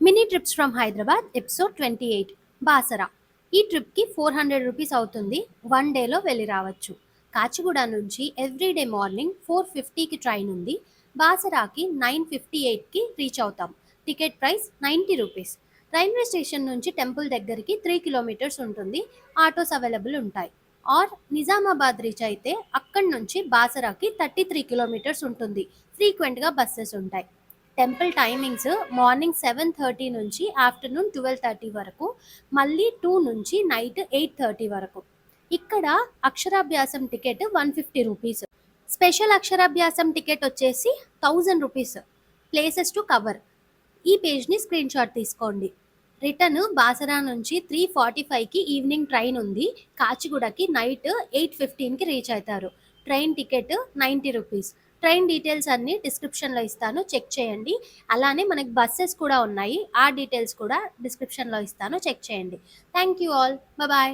Mini trips from Hyderabad episode 28 Basara. ఈ ట్రిప్కి 400 rupees అవుతుంది. 1 డేలో వెళ్ళి రావచ్చు. కాచిగూడ నుంచి ఎవ్రీడే మార్నింగ్ 4:50కి ట్రైన్ ఉంది. బాసరాకి 9:58కి రీచ్ అవుతాం. Ticket price 90 rupees. Railway station నుంచి టెంపుల్ దగ్గరికి 3 కిలోమీటర్స్ ఉంటుంది. ఆటోస్ అవైలబుల్ ఉంటాయి. ఆర్ నిజామాబాద్ రీచ్ అయితే అక్కడి నుంచి బాసరాకి 33 కిలోమీటర్స్ ఉంటుంది. ఫ్రీక్వెంట్గా బస్సెస్ ఉంటాయి. టెంపుల్ టైమింగ్స్ మార్నింగ్ 7:30 నుంచి ఆఫ్టర్నూన్ 12:30 వరకు, మళ్ళీ 2 నుంచి నైట్ 8:30 వరకు. ఇక్కడ అక్షరాభ్యాసం టికెట్ 150 రూపీస్. స్పెషల్ అక్షరాభ్యాసం టికెట్ వచ్చేసి 1000 రూపీస్. Places to cover. ఈ పేజ్ని స్క్రీన్ షాట్ తీసుకోండి. రిటర్న్ బాసరా నుంచి 3:45కి ఈవినింగ్ ట్రైన్ ఉంది. కాచిగూడకి నైట్ 8:15కి రీచ్ అవుతారు. Train ticket 90 rupees. Train details అన్నీ డిస్క్రిప్షన్లో ఇస్తాను, చెక్ చేయండి. అలానే మనకి బస్సెస్ కూడా ఉన్నాయి, ఆ డీటెయిల్స్ కూడా డిస్క్రిప్షన్లో ఇస్తాను, చెక్ చేయండి. Thank you all, bye.